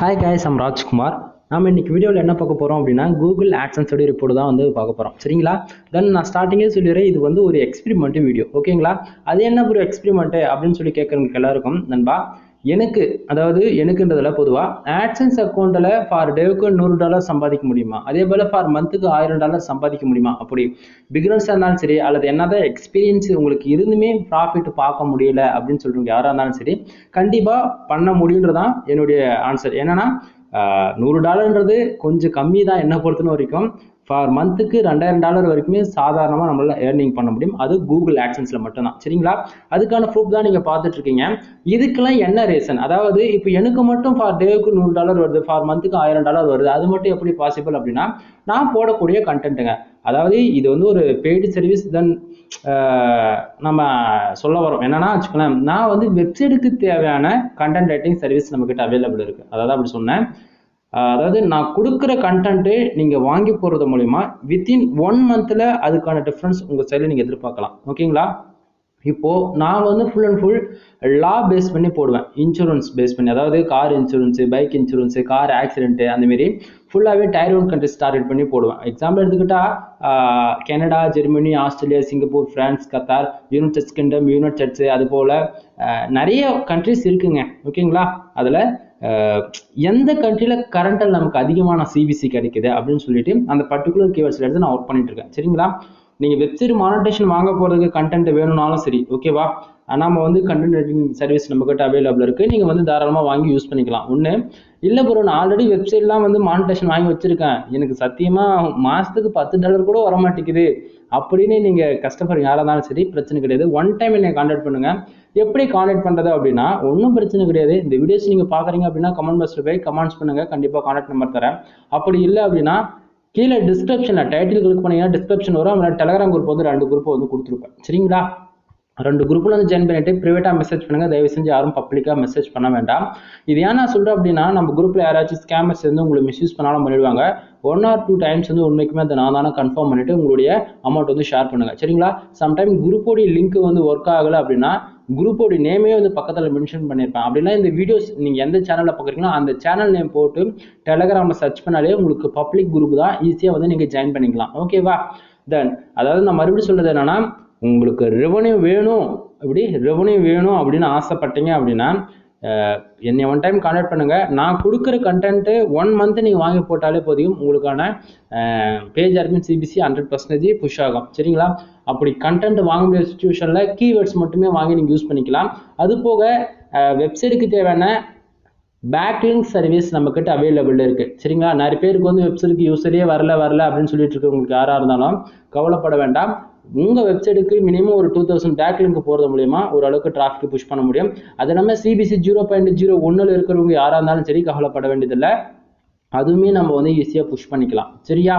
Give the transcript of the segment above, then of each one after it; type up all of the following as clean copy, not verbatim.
Hi guys, I'm Rajkumar. நாம் இன்னைக்கு வீடியோவில் என்ன பார்க்க போகிறோம் அப்படின்னா கூகுள் AdSense ரிப்போர்ட் தான் வந்து பார்க்க போகிறோம். சரிங்களா? தென் நான் ஸ்டார்டிங்கே சொல்லிடுறேன், இது வந்து ஒரு எக்ஸ்பெரிமெண்ட் வீடியோ. ஓகேங்களா? அது என்ன ஒரு எக்ஸ்பெரிமெண்ட் அப்படின்னு சொல்லி கேட்குறவங்களுக்கு எல்லாருக்கும் நண்பா, எனக்குன்றதுல பொதுவாக AdSense அக்கௌண்ட்டில் ஃபார் டேவுக்கு $100 சம்பாதிக்க முடியுமா, அதே போல் ஃபார் மந்த்துக்கு $1000 சம்பாதிக்க முடியுமா, அப்படி பிகினர்ஸாக இருந்தாலும் சரி அல்லது என்னதான் எக்ஸ்பீரியன்ஸ் உங்களுக்கு இருந்துமே ப்ராஃபிட் பார்க்க முடியல அப்படின்னு சொல்றவங்க யாராக இருந்தாலும் சரி கண்டிப்பாக பண்ண முடியுன்றதான் என்னுடைய ஆன்சர். என்னன்னா $100ன்றது கொஞ்சம் கம்மி தான் என்ன பொறுத்தன வரைக்கும். ஃபார் மந்த்துக்கு $2000 வரைக்குமே சாதாரணமாக நம்மளால ஏர்னிங் பண்ண முடியும். அது கூகுள் AdSenseல மட்டும்தான். சரிங்களா? அதுக்கான ப்ரூஃப் தான் நீங்கள் பார்த்துட்டு இருக்கீங்க. இதுக்கெல்லாம் என்ன ரீசன்? அதாவது இப்போ எனக்கு மட்டும் ஃபார் டேவுக்கு $100 வருது, ஃபார் மந்த்துக்கு $1000 வருது, அது மட்டும் எப்படி பாசிபிள் அப்படின்னா நான் போடக்கூடிய கண்டென்ட்டுங்க. அதாவது இது வந்து ஒரு பெய்டு சர்வீஸ். தென் நம்ம சொல்ல வரோம் என்னன்னா வச்சுக்கலாம், நான் வந்து வெப்சைட்டுக்கு தேவையான கண்டென்ட் ரைட்டிங் சர்வீஸ் நம்மக்கிட்ட அவைலபிள் இருக்கு. அதாவது அப்படி சொன்னேன். அதாவது நான் கொடுக்குற கண்டென்ட்டு நீங்கள் வாங்கி போகிறது மூலிமா வித்தின் 1 மந்த்தில் அதுக்கான டிஃப்ரென்ஸ் உங்கள் சைடில் நீங்கள் எதிர்பார்க்கலாம். ஓகேங்களா? இப்போது நான் வந்து ஃபுல் அண்ட் ஃபுல் லா பேஸ் பண்ணி போடுவேன், இன்சூரன்ஸ் பேஸ் பண்ணி. அதாவது car insurance, bike insurance, car accident, அந்தமாரி ஃபுல்லாகவே Tier 1 கண்ட்ரிஸ் டார்கெட் பண்ணி போடுவேன். எக்ஸாம்பிள் எடுத்துக்கிட்டால் Canada, Germany, Australia, Singapore, France, Qatar, United kingdom, United states, அது போல் நிறைய கண்ட்ரிஸ் இருக்குங்க. ஓகேங்களா? அதில் எந்த கண்ட்ரியில் கரண்டில் நமக்கு அதிகமான சிபிசி கிடைக்குது அப்படின்னு சொல்லிட்டு அந்த பர்டிகுலர் கீவேர்ட்ஸில் எடுத்து நான் ஒர்க் பண்ணிட்டு இருக்கேன். சரிங்களா? நீங்கள் வெப்சைட் மானிட்டேஷன் வாங்க போகிறதுக்கு கண்டென்ட் வேணும்னாலும் சரி, ஓகேவா, நம்ம வந்து கண்டென்ட் ரைட்டிங் சர்வீஸ் நம்மக்கிட்ட அவைலபிள் இருக்குது. நீங்கள் வந்து தாராளமாக வாங்கி யூஸ் பண்ணிக்கலாம். ஒன்று இல்லை ப்ரோ, நான் ஆல்ரெடி வெப்சைட்லாம் வந்து மானிட்டேஷன் வாங்கி வச்சுருக்கேன், எனக்கு சத்தியமாக மாதத்துக்கு $10 கூட வர மாட்டேங்குது அப்படின்னு நீங்கள் கஸ்டமர் யாராக இருந்தாலும் சரி பிரச்சனை கிடையாது. ஒன் டைம் என்னை கான்டாக்ட் பண்ணுங்கள். எப்படி கான்டாக்ட் பண்ணுறது அப்படின்னா ஒன்றும் பிரச்சனை கிடையாது. இந்த வீடியோஸ் நீங்கள் பார்க்குறீங்க அப்படின்னா கமெண்ட் பாக்ஸில் போய் கமெண்ட்ஸ் பண்ணுங்கள், கண்டிப்பாக கான்டாக்ட் நம்பர் தரேன். அப்படி இல்லை அப்படின்னா கீழே டிஸ்கிரிப்ஷனில் டைட்டில் கிளிக் பண்ணீங்கன்னா டிஸ்கிரிப்ஷன் வரும். அவங்களோட டெலகிராம் குரூப் வந்து 2 குரூப் வந்து கொடுத்துருப்பேன். சரிங்களா? 2 குரூப்பில் வந்து ஜாயின் பண்ணிட்டு ப்ரைவேட்டாக மெசேஜ் பண்ணுங்கள். தயவு செஞ்சு யாரும் பப்ளிக்காக மெசேஜ் பண்ண வேண்டாம். இது ஏன் நான் சொல்கிறேன் அப்படின்னா நம்ம குரூப்பில் யாராச்சும் ஸ்கேமர்ஸ் வந்து உங்களை மிஸ்யூஸ் பண்ணாலும் பண்ணிடுவாங்க. 1 or 2 டைம்ஸ் வந்து உண்மைக்குமே அதை நான் தானே கன்ஃபார்ம் பண்ணிவிட்டு உங்களுடைய அமௌண்ட் வந்து ஷேர் பண்ணுங்கள். சரிங்களா? சம்டைம் குரூப்போடைய லிங்க் வந்து ஒர்க் ஆகலை அப்படின்னா குரூப்போடைய நேமே வந்து பக்கத்தில் மென்ஷன் பண்ணியிருப்பேன். அப்படின்னா இந்த வீடியோஸ் நீங்கள் எந்த சேனலில் பார்க்குறீங்களோ அந்த சேனல் நேம் போட்டு டெலகிராமில் சர்ச் பண்ணாலே உங்களுக்கு பப்ளிக் குரூப் தான், ஈஸியாக வந்து நீங்கள் ஜாயின் பண்ணிக்கலாம். ஓகேவா? தென் அதாவது நான் மறுபடியும் சொல்கிறது என்னன்னா, உங்களுக்கு ரெவன்யூ வேணும், அப்படின்னு ஆசைப்பட்டீங்க அப்படின்னா என்னை 1 டைம் கான்டாக்ட் பண்ணுங்கள். நான் கொடுக்குற கண்டென்ட்டு 1 மந்த் நீங்கள் வாங்கி போட்டாலே போதும், உங்களுக்கான பேஜ் அட்மின் சிபிசி 100% புஷ் ஆகும். சரிங்களா? அப்படி கண்டென்ட் வாங்க முடியாத சுச்சுவேஷனில் கீவேர்ட்ஸ் மட்டுமே வாங்கி நீங்கள் யூஸ் பண்ணிக்கலாம். அது போக வெப்சைட்டுக்கு தேவையான பேக்லிங்க் சர்வீஸ் நம்மக்கிட்ட அவைலபிள் இருக்குது. சரிங்களா? நிறைய பேருக்கு வந்து வெப்சைட்டுக்கு யூஸரே வரல அப்படின்னு சொல்லிட்டு இருக்கவங்களுக்கு யாராக இருந்தாலும் கவலைப்பட வேண்டாம். உங்கள் வெப்சைட்டுக்கு மினிமம் ஒரு 2000 பேக்லிங்க் போகிறது மூலிமா ஓரளவுக்கு டிராஃபிக் புஷ் பண்ண முடியும். அது நம்ம சிபிசி 0.01 இருக்கிறவங்க யாராக இருந்தாலும் சரி கவலைப்பட வேண்டியதில்லை. அதுவுமே நம்ம வந்து ஈஸியாக புஷ் பண்ணிக்கலாம். சரியா?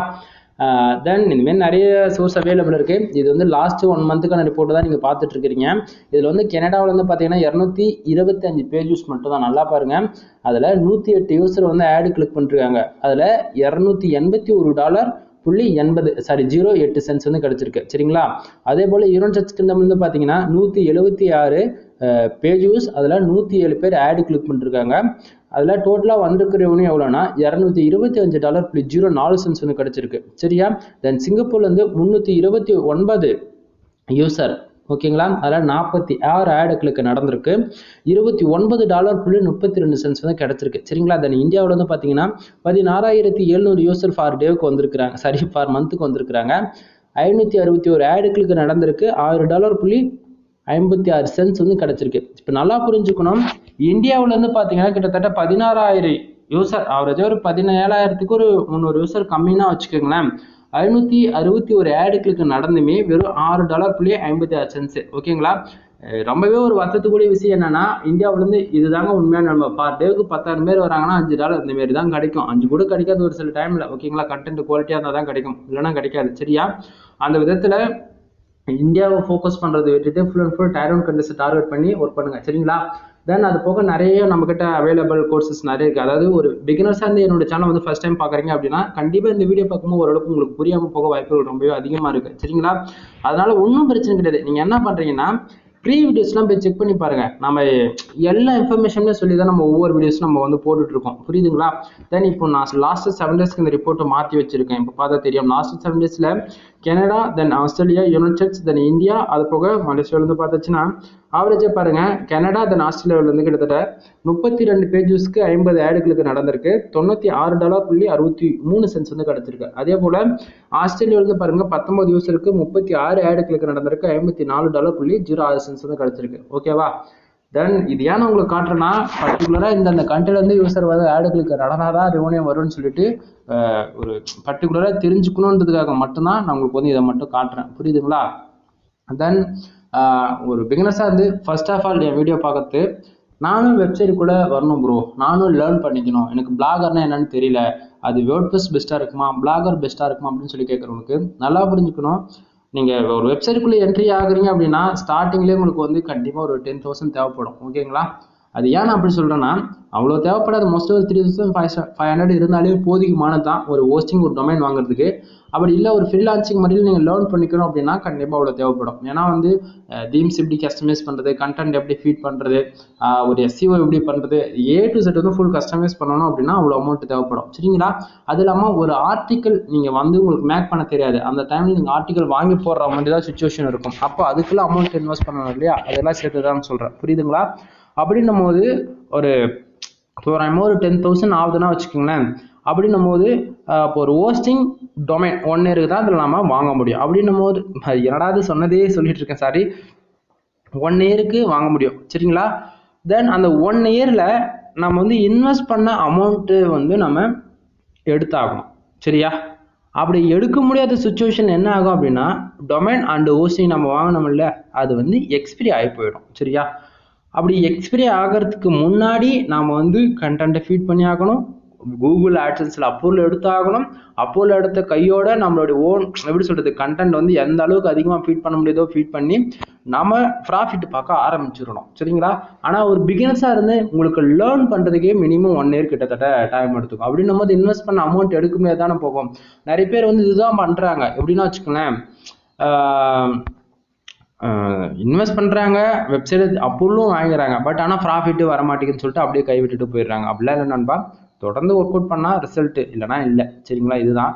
தென் இனிமேல் நிறைய சோர்ஸ் அவைலபிள் இருக்குது. இது வந்து லாஸ்ட் 1 மந்த்துக்கான ரிப்போர்ட் தான் நீங்கள் பார்த்துட்டு இருக்கிறீங்க. இதில் வந்து கனடாவில் வந்து பார்த்தீங்கன்னா 225 பேஜஸ் மட்டும் தான். நல்லா பாருங்கள், அதில் 108 யூசர் வந்து ஆடு கிளிக் பண்ணிருக்காங்க. அதில் $281.08 வந்து கிடைச்சிருக்கு. சரிங்களா? அதே போல் யுனைடெட் கிங்டம் வந்து பார்த்தீங்கன்னா 176 பேஜ் யூஸ், அதில் 107 பேர் ஆடு கிளிக் பண்ணிருக்காங்க. அதில் டோட்டலாக வந்திருக்கிற ரெவன்யூ எவ்வளோனா $225.04 வந்து கிடைச்சிருக்கு. சரியா? தென் சிங்கப்பூர்ல இருந்து 329 யூசர், ஓகேங்களா, அதில் 46 ஆடு கிளிக் நடந்திருக்கு. $29.32 வந்து கிடைச்சிருக்கு. சரிங்களா? தென் இந்தியாவில் வந்து பார்த்தீங்கன்னா 16,700 யூசர் ஃபார் டேவுக்கு வந்திருக்கிறாங்க, ஃபார் மந்த்துக்கு வந்திருக்கிறாங்க. 561 ஆடு கிளிக் நடந்திருக்கு. $6.56 வந்து கிடைச்சிருக்கு. இப்போ நல்லா புரிஞ்சுக்கணும், இந்தியாவில் வந்து பார்த்தீங்கன்னா கிட்டத்தட்ட 16,000 யூசர், ஆவரேஜாக ஒரு 17,000க்கு ஒரு 300 யூசர் கம்மின்னா வச்சுக்கோங்களேன். 561 ஆடு கிளிக் நடந்துமே வெறும் $6.56. ஓகேங்களா? ரொம்பவே ஒரு வருத்தத்துக்குரிய விஷயம் என்னன்னா இந்தியாவிலேருந்து இதுதாங்க உண்மையான நம்ம பார் டேவுக்கு 10,000 பேர் வராங்கன்னா $5 இந்த மாரி தான் கிடைக்கும். 5 கூட கிடைக்காது ஒரு சில டைமில். ஓகேங்களா? கண்டென்ட் குவாலிட்டியாக இருந்தால் தான் கிடைக்கும், இல்லைன்னா கிடைக்காது. சரியா? அந்த விதத்தில் இந்தியாவை ஃபோக்கஸ் பண்ணுறது விட்டுட்டு ஃபுல் அண்ட் ஃபுல் Tier 1 கண்ட்ரிஸை டார்கெட் பண்ணி ஒர்க் பண்ணுங்கள். சரிங்களா? தென் அது போக நிறைய நம்மக்கிட்ட அவைலபிள் கோர்சஸ் நிறைய இருக்குது. அதாவது ஒரு பிகினர்ஸாக இருந்து என்னோட சேனல் வந்து ஃபர்ஸ்ட் டைம் பார்க்குறீங்க அப்படின்னா கண்டிப்பாக இந்த வீடியோ பார்க்கும்போது ஓரளவுக்கு உங்களுக்கு புரியாமல் போக வாய்ப்புகள் ரொம்பவே அதிகமாக இருக்குது. சரிங்களா? அதனால ஒன்றும் பிரச்சனை கிடையாது. நீங்கள் என்ன பண்ணுறீங்கன்னா ப்ரீ வீடியோஸ்லாம் போய் செக் பண்ணி பாருங்க. நம்ம எல்லா இன்ஃபர்மேஷனுமே சொல்லி தான் நம்ம ஒவ்வொரு வீடியோஸ் நம்ம வந்து போட்டுட்டு இருக்கோம். புரியுதுங்களா? தென் இப்போ நான் லாஸ்ட் 7 டேஸ்க்கு இந்த ரிப்போர்ட்டை மாற்றி வச்சிருக்கேன். இப்போ பார்த்தா தெரியும். லாஸ்ட் 7 டேஸ்ல கனடா, தென் ஆஸ்திரேலியா, யுனைடெட் ஸ்டேட்ஸ், தென் இந்தியா, அது போக மலேசியாவில இருந்து பார்த்துச்சுன்னா ஆவரேஜா பாருங்க, கனடா தென் ஆஸ்திரேலியாவில இருந்து கிட்டத்தட்ட 32 பேஜஸ்க்கு 50 ஆடுகளுக்கு நடந்திருக்கு. $96.63 வந்து கிடைச்சிருக்கு. அதே போல ஆஸ்திரேலியாவில இருந்து பாருங்க 19 யூசருக்கு 36 ஆடுகளுக்கு நடந்திருக்கு. $54.06 வந்து கிடைச்சிருக்கு. ஓகேவா? தென் இது ஏன் உங்களுக்கு காட்டுறேன்னா, பர்டிகுலரா இந்த கண்ட்ரில இருந்து யூசர் வந்து ஆடுகளுக்கு நடனாதான் ரெவன்யூ வரும்னு சொல்லிட்டு ஒரு பர்டிகுலரா தெரிஞ்சுக்கணுன்றதுக்காக மட்டும்தான் நான் உங்களுக்கு வந்து இதை மட்டும் காட்டுறேன். புரியுதுங்களா? தென் ஒரு பிகினர்ஸாக வந்து ஃபர்ஸ்ட் ஆஃப் ஆல் என் வீடியோ பார்க்கறது, நானும் வெப்சைட்டுக்குள்ளே வரணும் ப்ரோ, நானும் லேர்ன் பண்ணிக்கணும், எனக்கு பிளாகர்னா என்னன்னு தெரியல, அது வேர்ட்ப்ரெஸ் பெஸ்ட்டாக இருக்குமா பிளாகர் பெஸ்ட்டாக இருக்குமா அப்படின்னு சொல்லி கேட்குறவங்களுக்கு நல்லா புரிஞ்சுக்கணும். நீங்கள் ஒரு வெப்சைட்டுக்குள்ளே என்ட்ரி ஆகுறீங்க அப்படின்னா ஸ்டார்டிங்லேயே உங்களுக்கு வந்து கண்டிப்பாக ஒரு 10,000 தேவைப்படும். ஓகேங்களா? அது ஏன் நான் அப்படி சொல்கிறேன்னா, அவ்வளோ தேவைப்படாது. மோஸ்ட்லி ஒரு 3,500 இருந்தாலே போதிக்குமானது தான் ஒரு ஹோஸ்டிங் ஒரு டொமைன் வாங்குறதுக்கு. அப்படி இல்லை ஒரு ஃப்ரீலான்சிங் மாதிரியில் நீங்கள் லேர்ன் பண்ணிக்கணும் அப்படின்னா கண்டிப்பாக அவ்வளோ தேவைப்படும். ஏன்னா வந்து தீம்ஸ் எப்படி கஸ்டமைஸ் பண்ணுறது, கண்டென்ட் எப்படி ஃபீட் பண்ணுறது, ஒரு SEO எப்படி பண்ணுறது, A to Z வந்து ஃபுல் கஸ்டமைஸ் பண்ணணும் அப்படின்னா அவ்வளோ அமௌண்ட் தேவைப்படும். சரிங்களா? அது இல்லாமல் ஒரு ஆர்டிக்கல் நீங்கள் வந்து உங்களுக்கு மேக் பண்ண தெரியாது, அந்த டைமில் நீங்கள் ஆர்டிக்கல் வாங்கி போடுற மாதிரி தான் சுச்சுவேஷன் இருக்கும். அப்போ அதுக்குள்ள அமௌண்ட் இன்வெஸ்ட் பண்ணணும் இல்லையா? அதெல்லாம் சேர்த்து தான் சொல்கிறேன். புரியுதுங்களா? அப்படின்னும் போது ஒரு தோராயமாக ஒரு 10,000 ஆகுதுன்னா வச்சுக்கோங்களேன். அப்படின்னும் போது இப்போ ஒரு ஹோஸ்டிங் டொமைன் 1 இயருக்கு தான் அதில் நம்ம வாங்க முடியும். அப்படின்னும் போது என்னடாது சொன்னதே சொல்லிட்டு இருக்கேன், சாரி, 1 இயருக்கு வாங்க முடியும். சரிங்களா? தென் அந்த 1 இயரில் நம்ம வந்து இன்வெஸ்ட் பண்ண அமௌண்ட்டு வந்து நம்ம எடுத்தாகணும். சரியா? அப்படி எடுக்க முடியாத சுச்சுவேஷன் என்ன ஆகும் அப்படின்னா, டொமைன் அண்ட் ஹோஸ்டிங் நம்ம வாங்கினோம்ல, அது வந்து எக்ஸ்பிரி ஆகி போயிடும். சரியா? அப்படி எக்ஸ்பிரி ஆகிறதுக்கு முன்னாடி நாம் வந்து கண்டென்ட்டை ஃபீட் பண்ணி ஆகணும், கூகுள் ஆட்சன்ஸில் அப்ரூவல் எடுத்தாகணும். அப்ரூவல் எடுத்த கையோட நம்மளுடைய ஓன் எப்படி சொல்கிறது கண்டென்ட் வந்து எந்த அளவுக்கு அதிகமாக ஃபீட் பண்ண முடியாதோ ஃபீட் பண்ணி நம்ம ப்ராஃபிட் பார்க்க ஆரம்பிச்சிடணும். சரிங்களா? ஆனால் ஒரு பிகினர்ஸாக இருந்து உங்களுக்கு லேர்ன் பண்ணுறதுக்கே மினிமம் 1 இயர் கிட்டத்தட்ட டைம் எடுத்துக்கும். அப்படின்னும் போது இன்வெஸ்ட் பண்ண அமௌண்ட் எடுக்க முடியாது தானே போகும். நிறைய பேர் வந்து இதுதான் பண்ணுறாங்க. எப்படின்னா வச்சுக்கோங்களேன், இன்வெஸ்ட் பண்ணுறாங்க, வெப்சைட் அப்ரூவலும் வாங்கிக்கிறாங்க, பட் ஆனால் ப்ராஃபிட்டு வரமாட்டேங்குன்னு சொல்லிட்டு அப்படியே கைவிட்டுட்டு போயிடுறாங்க. அப்படிலாம் இல்லை நண்பா, தொடர்ந்து ஒர்க் அவுட் பண்ணால் ரிசல்ட்டு, இல்லைனா இல்லை. சரிங்களா? இதுதான்.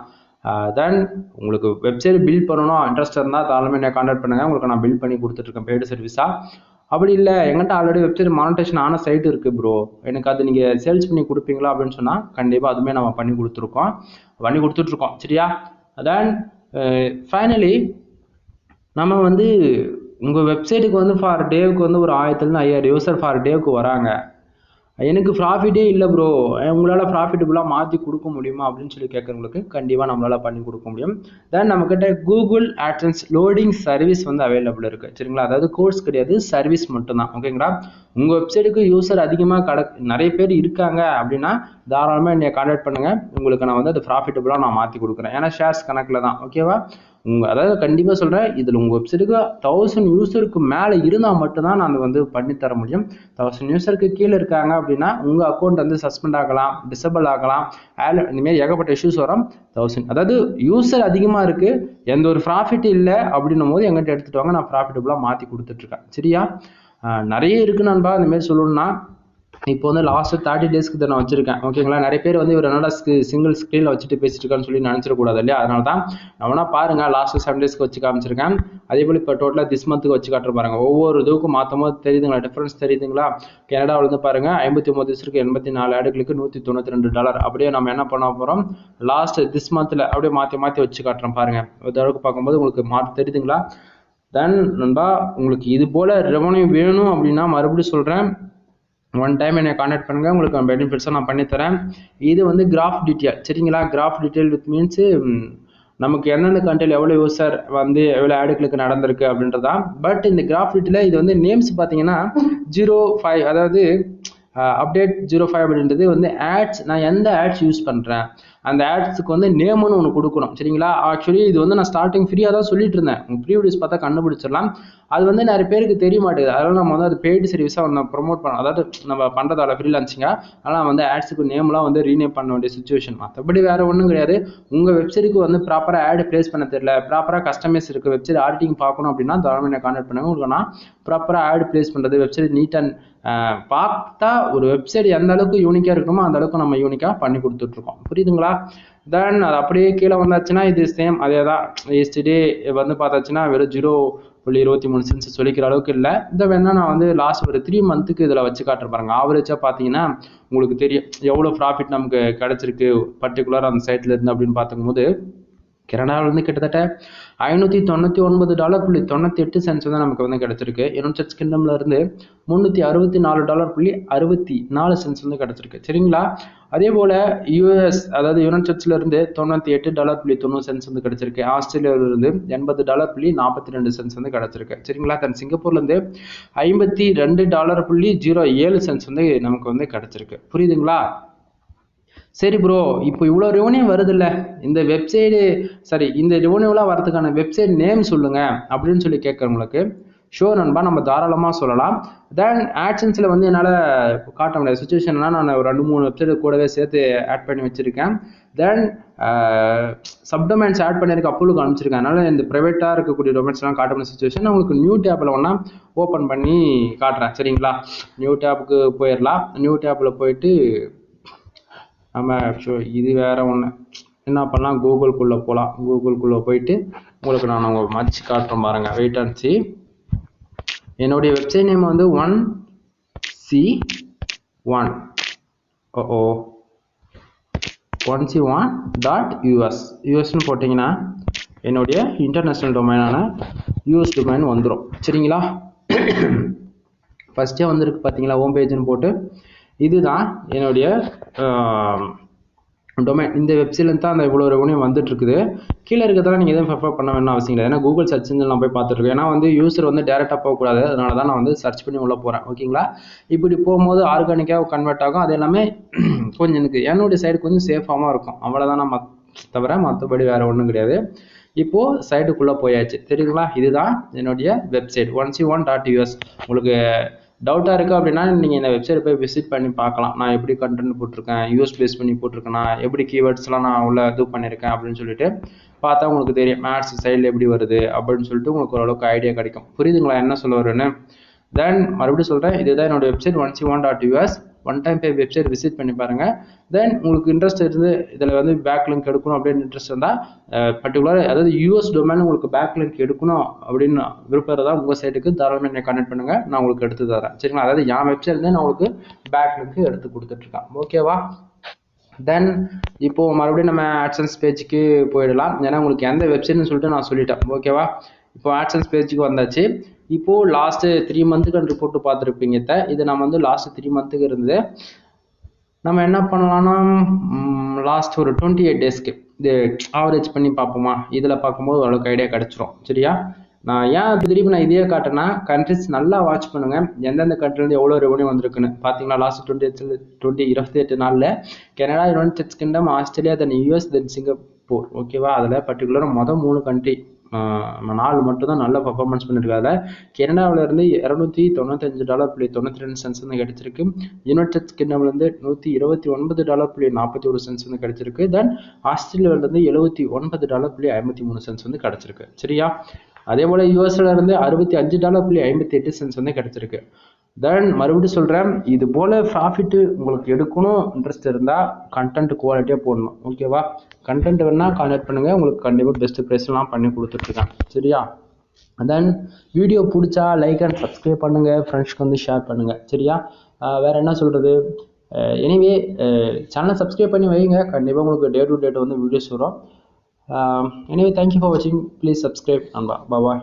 தென் உங்களுக்கு வெப்சைட் பில்ட் பண்ணணும் இன்ட்ரெஸ்ட் இருந்தால் தாராளமாக என்னை கான்டாக்ட் பண்ணுங்கள். உங்களுக்கு நான் பில்ட் பண்ணி கொடுத்துட்ருக்கேன் பெய்டு சர்வீஸாக. அப்படி இல்லை எங்கிட்ட ஆல்ரெடி வெப்சைட் மானிட்டேஷன் ஆன சைட் இருக்குது ப்ரோ, எனக்கு அது நீங்கள் சேல்ஸ் பண்ணி கொடுப்பீங்களா அப்படின்னு சொன்னால் கண்டிப்பாக அதுவுமே நம்ம பண்ணி கொடுத்துட்ருக்கோம். சரியா? தென் ஃபைனலி நம்ம வந்து உங்கள் வெப்சைட்டுக்கு வந்து ஃபார் டேவுக்கு வந்து ஒரு 1000-5000 யூசர் ஃபார் டேவுக்கு வராங்க, எனக்கு ப்ராஃபிட்டே இல்லை ப்ரோ, உங்களால் ப்ராஃபிட்டபுளாக மாற்றி கொடுக்க முடியுமா அப்படின்னு சொல்லி கேட்குறவங்களுக்கு கண்டிப்பாக நம்மளால் பண்ணி கொடுக்க முடியும். தென் நம்மக்கிட்ட கூகுள் AdSense லோடிங் சர்வீஸ் வந்து அவைலபிள் இருக்குது. சரிங்களா? அதாவது கோர்ஸ் கிடையாது, சர்வீஸ் மட்டும்தான். ஓகேங்களா? உங்கள் வெப்சைட்டுக்கு யூசர் அதிகமாக நிறைய பேர் இருக்காங்க அப்படின்னா தாராளமாக என்னை கான்டாக்ட் பண்ணுங்கள். உங்களுக்கு நான் வந்து அது ப்ராஃபிட்டபுளாக நான் மாற்றி கொடுக்குறேன். ஏன்னா ஷேர்ஸ் கணக்கில் தான். ஓகேவா? அதாவது கண்டிப்பாக சொல்கிறேன், இதில் உங்கள் வெப்சைட்டுக்கு 1000 யூசருக்கு மேலே இருந்தால் மட்டும்தான் நான் வந்து பண்ணித்தர முடியும். 1000 யூசருக்கு கீழே இருக்காங்க அப்படின்னா உங்கள் அக்கௌண்ட் வந்து சஸ்பெண்ட் ஆகலாம், டிசபிள் ஆகலாம், இந்தமாரி ஏகப்பட்ட இஷ்யூஸ் வரும். 1000 அதாவது யூசர் அதிகமாக இருக்குது, எந்த ஒரு ப்ராஃபிட் இல்லை அப்படின்னும் போது எங்கிட்ட எடுத்துகிட்டு வாங்க, நான் ப்ராஃபிட்டபுளாக மாற்றி கொடுத்துட்ருக்கேன். சரியா? நிறைய இருக்குது நண்பா. இந்தமாரி சொல்லணும்னா இப்போ வந்து லாஸ்ட் 30 டேஸ்க்கு தான் நான் வச்சிருக்கேன். ஓகேங்களா? நிறைய பேர் வந்து இவர் என்னடா சிங்கிள் ஸ்க்ரீனில் வச்சுட்டு பேசிட்டு இருக்கான்னு சொல்லி நினச்சிடக்கூடாது இல்லையா? அதனால தான் நான் பாருங்கள் லாஸ்ட் 7 டேஸ்க்கு வச்சு காமிச்சிருக்கேன். அதே போல் இப்போ டோட்டலாக திஸ் மந்த்துக்கு வச்சு காட்டுற பாருங்க. ஒவ்வொரு இதுக்கும் மாற்றும் போது தெரியுதுங்களா டிஃப்ரென்ஸ்? தெரியுதுங்களா? கனடாவில் வந்து பாருங்கள் 59 யூசருக்கு 84 ஆடுகளுக்கு $192. அப்படியே நம்ம என்ன பண்ண போகிறோம், லாஸ்ட் திஸ் மந்த்தில் அப்படியே மாற்றி வச்சு காட்டுறோம் பாருங்கள். ஒரு அளவுக்கு பார்க்கும்போது உங்களுக்கு மாற்றி தெரியுதுங்களா? தென் நண்பா, உங்களுக்கு இது போல் ரெவன்யூ வேணும் அப்படின்னா மறுபடியும் சொல்கிறேன், 1 டைம் என்னை கான்டாக்ட் பண்ணுங்கள், உங்களுக்கு பெனிஃபிட்ஸாக நான் பண்ணித்தரேன். இது வந்து கிராஃப் டீட்டெயில். சரிங்களா? கிராஃப் டீட்டெயில் வித் மீன்ஸு நமக்கு எந்தெந்த கண்ட்ரியில் எவ்வளோ யூசர் வந்து எவ்வளோ ஆடுகளுக்கு நடந்திருக்கு அப்படின்றதான். பட் இந்த கிராஃப் டீட்டெயிலில் இது வந்து நேம்ஸ் பார்த்தீங்கன்னா 05, அதாவது அப்டேட் 05 அப்படின்றது வந்து ஆட்ஸ், நான் எந்த ஆட்ஸ் யூஸ் பண்ணுறேன், அந்த ஆட்ஸுக்கு வந்து நேம்னு ஒன்று கொடுக்கணும் சரிங்களா. ஆக்சுவலி இது வந்து நான் ஸ்டார்டிங் ஃப்ரீயாக தான் சொல்லிட்டு இருந்தேன், ப்ரீவியஸ் பார்த்தா கண்டுபிடிச்சிடலாம். அது வந்து நிறைய பேருக்கு தெரிய மாட்டேங்குது. அதனால நம்ம வந்து அது பெய்டு சர்வீஸாக வந்து ப்ரொமோட் பண்ணோம், அதாவது நம்ம பண்ணுறதால ஃப்ரீலான்சிங்காக. அதனால் வந்து ஆட்ஸுக்கு நேம்லாம் வந்து ரீநேம் பண்ண வேண்டிய சுச்சுவேஷன். மற்றபடி வேறு ஒன்றும் கிடையாது. உங்கள் வெப்சைட்டுக்கு வந்து ப்ராப்பராக ஆட் ப்ளேஸ் பண்ண தெரியல, ப்ராப்பராக கஸ்டமைஸ் இருக்குது, வெப்சைட் ஆடிட்டிங் பார்க்கணும் அப்படின்னா தாராளமாக கான்டாக்ட் பண்ணுங்க. உங்களுக்கு நான் ப்ராப்பராக ஆட் ப்ளேஸ் பண்ணுறது, வெப்சைட் நீட் அண்ட் பார்த்தா ஒரு வெப்சைட் எந்த அளவுக்கு யூனிக்காக இருக்குமோ அந்த அளவுக்கு நம்ம யூனிக்காக பண்ணி கொடுத்துட்ருக்கோம். புரியுதுங்களா. தென் அது அப்படியே கீழே வந்தாச்சுன்னா இது சேம் அதே தான். எஸ்டே வந்து பார்த்தாச்சுன்னா வெறும் 0.23 சென்ட்ஸ் சொல்லிக்கிற அளவுக்கு இல்லை. இதை வேணால் நான் வந்து லாஸ்ட் ஒரு 3 மந்த்துக்கு இதில் வச்சு காட்டுற பாருங்க. ஆவரேஜாக பார்த்தீங்கன்னா உங்களுக்கு தெரியும் எவ்வளோ ப்ராஃபிட் நமக்கு கிடச்சிருக்கு பர்டிகுலர் அந்த சைட்டில் இருந்து அப்படின்னு பார்க்கும்போது கனடாவில் வந்து கிட்டத்தட்ட $599.98 வந்து நமக்கு வந்து கிடைச்சிருக்கு. யுனைடெட் கிங்டம்ல இருந்து $364.64 வந்து கிடைச்சிருக்கு சரிங்களா. அதே போல யூஎஸ் அதாவது யுனைடெட்ஸ்ல இருந்து $98.90 வந்து கிடைச்சிருக்கு. ஆஸ்திரேலியாவில இருந்து $80.42 வந்து கிடைச்சிருக்கு சரிங்களா. தென் சிங்கப்பூர்ல இருந்து $52.07 வந்து நமக்கு வந்து கிடைச்சிருக்கு. புரியுதுங்களா. சரி ப்ரோ, இப்போ இவ்வளோ ரெவன்யூ வருது இல்லை, இந்த வெப்சைடு சரி இந்த ரெவன்யூலாம் வரதுக்கான வெப்சைட் நேம் சொல்லுங்க அப்படின்னு சொல்லி கேட்குறவங்களுக்கு ஷோர் நண்பா நம்ம தாராளமாக சொல்லலாம். தென் ஆட்சன்ஸில் வந்து என்னால் காட்ட முடியாது சுச்சுவேஷன்னா நான் ஒரு 2-3 வெப்சைட் கூடவே சேர்த்து ஆட் பண்ணி வச்சுருக்கேன். தென் சப்டொமைன்ஸ் ஆட் பண்ணியிருக்க அப்ரூவலுக்கு அனுப்பிச்சிருக்கேன். அதனால் இந்த ப்ரைவேட்டாக இருக்கக்கூடிய டொமைன்ஸ்லாம் காட்ட முடிய சுச்சுவேஷன் உங்களுக்கு நியூ டேப்பில் ஒன்றா ஓப்பன் பண்ணி காட்டுறேன் சரிங்களா. நியூ டேப்புக்கு போயிடலாம். நியூ டேப்பில் போயிட்டு நம்ம இது வேற ஒன்று என்ன பண்ணலாம், கூகுள்குள்ளே போகலாம். கூகுள்குள்ளே போயிட்டு உங்களுக்கு நான் உங்கள் மதிச்சு காட்டுறேன் பாருங்க. Wait and see. என்னுடைய வெப்சைட் நேம் வந்து 1C1 1C1.us யூஎஸ்ன்னு போட்டிங்கன்னா என்னுடைய இன்டர்நேஷ்னல் டொமைனான யூஎஸ் டொமைன் வந்துடும் சரிங்களா. ஃபஸ்ட்டே வந்துருக்கு பார்த்தீங்களா ஹோம் பேஜ்னு போட்டு. இதுதான் என்னுடைய டொமைன். இந்த வெப்சைட்லேருந்து தான் அந்த இவ்வளோ ரெவன்யூ வந்துட்டு இருக்குது. கீழே இருக்கிறதெல்லாம் நீங்கள் எதுவும் ப்ரிஃபர் பண்ண வேணும் அவசியம் இல்லை. ஏன்னா கூகுள் சர்ச் இன்ஜின் நான் போய் பார்த்துருக்கேன். ஏன்னா வந்து யூசர் வந்து டேரெக்டாக போகக்கூடாது, அதனால தான் நான் வந்து சர்ச் பண்ணி உள்ளே போகிறேன் ஓகேங்களா. இப்படி போகும்போது ஆர்கானிக்காக கன்வெர்ட் ஆகும். அது எல்லாமே கொஞ்சம் எனக்கு என்னுடைய சைடு கொஞ்சம் சேஃபாகவும் இருக்கும், அவ்வளோதான். நான் தவிர மற்றபடி வேறு ஒன்றும் கிடையாது. இப்போது சைட்டுக்குள்ளே போயாச்சு தெரியுங்களா. இதுதான் என்னுடைய வெப்சைட் 1C1.us. உங்களுக்கு டவுட்டாக இருக்குது அப்படின்னா நீங்கள் இந்த வெப்சைட் போய் விசிட் பண்ணி பார்க்கலாம். நான் எப்படி கண்டென்ட் போட்டிருக்கேன், யூஎஸ் பேஸ் பண்ணி போட்டிருக்கேன்னா எப்படி கீவேர்ட்ஸ்லாம் நான் உள்ள இது பண்ணியிருக்கேன் அப்படின்னு சொல்லிட்டு பார்த்தா உங்களுக்கு தெரியும் ஆட்ஸ் சைடில் எப்படி வருது அப்படின்னு சொல்லிட்டு உங்களுக்கு ஓரளவுக்கு ஐடியா கிடைக்கும். புரியுதுங்களா என்ன சொல்ல வருன்னு. தென் மறுபடியும் சொல்கிறேன், இதுதான் என்னோட வெப்சைட் 1C1.us. ஒன் டைம் போய் வெப்சைட் விசிட் பண்ணி பாருங்கள். தென் உங்களுக்கு இன்ட்ரெஸ்ட் இருந்து இதில் வந்து பேக் லிங்க் எடுக்கணும் அப்படின்னு இன்ட்ரெஸ்ட் இருந்தால் பர்டிகுலர் அதாவது யூஎஸ் டொமைன் உங்களுக்கு பேக் லிங்க் எடுக்கணும் அப்படின்னு விருப்பம் தான் உங்கள் சைட்டுக்கு தாராளமாக என்னை கனெக்ட் பண்ணுங்கள், நான் உங்களுக்கு எடுத்து தரேன் சரிங்களா. அதாவது என் வெப்சைட்லேருந்து நான் உங்களுக்கு பேக் லிங்க் எடுத்து கொடுத்துட்ருக்கேன் ஓகேவா. தென் இப்போது மறுபடியும் நம்ம ஆட்சன்ஸ் பேஜுக்கு போயிடலாம். ஏன்னா உங்களுக்கு எந்த வெப்சைட்னு சொல்லிட்டு நான் சொல்லிட்டேன் ஓகேவா. இப்போ ஆட்சன்ஸ் பேஜுக்கு வந்தாச்சு. இப்போது லாஸ்ட்டு 3 மந்த்துக்கு ரிப்போர்ட்டு பார்த்துருப்பீங்க. இது நம்ம வந்து லாஸ்ட்டு 3 மந்த்துக்கு இருந்தது. நம்ம என்ன பண்ணலாம்னா லாஸ்ட் ஒரு 28 டேஸ்க்கு இது ஆவரேஜ் பண்ணி பார்ப்போமா. இதில் பார்க்கும்போது ஓரளவுக்கு ஐடியா கிடச்சிரும் சரியா. நான் ஏன் திருப்பி நான் இதே காட்டுறேன்னா கண்ட்ரிஸ் நல்லா வாட்ச் பண்ணுங்கள், எந்தெந்த கண்ட்ரிலேருந்து எவ்வளோ ரெவன்யூ வந்திருக்குன்னு. பார்த்தீங்கன்னா லாஸ்ட் 28 நாளில் கனடா, யுனைடெட் கிங்டம், ஆஸ்திரேலியா, தென் யூஎஸ், தென் சிங்கப்பூர் ஓகேவா. அதில் பர்டிகுலராக மொதல் 3 கண்ட்ரி 4 மட்டும் தான் நல்லா பர்ஃபார்மன்ஸ் பண்ணியிருக்காங்க. கனடாவிலேருந்து $295.92 வந்து கிடைச்சிருக்கு. யுனைடெட் கிங்டம்லேருந்து $129.41 வந்து கிடைச்சிருக்கு. தென் ஆஸ்திரேலியாவிலேருந்து $79.53 வந்து கிடைச்சிருக்கு சரியா. அதே போல் யூஎஸ்ல இருந்து $65.58 வந்து கிடைச்சிருக்கு. தென் மறுபடியும் சொல்கிறேன், இது போல் ப்ராஃபிட்டு உங்களுக்கு எடுக்கணும் இன்ட்ரெஸ்ட் இருந்தால் கண்டென்ட் குவாலிட்டியாக போடணும் ஓகேவா. கண்டென்ட் வேணால் கான்டாக்ட் பண்ணுங்கள், உங்களுக்கு கண்டிப்பாக பெஸ்ட்டு ப்ரைஸ்லாம் பண்ணி கொடுத்துட்ருக்கேன் சரியா. தென் வீடியோ பிடிச்சா லைக் அண்ட் சப்ஸ்கிரைப் பண்ணுங்கள், ஃப்ரெண்ட்ஸ்க்கு வந்து ஷேர் பண்ணுங்கள் சரியா. வேறு என்ன சொல்கிறது, எனிவே சேனலை சப்ஸ்கிரைப் பண்ணி வைங்க, கண்டிப்பாக உங்களுக்கு டே டு டேட் வந்து வீடியோஸ் வரும். எனிவே தேங்க்யூ ஃபார் வாட்சிங், ப்ளீஸ் சப்ஸ்கிரைப் நண்பா, பாய்.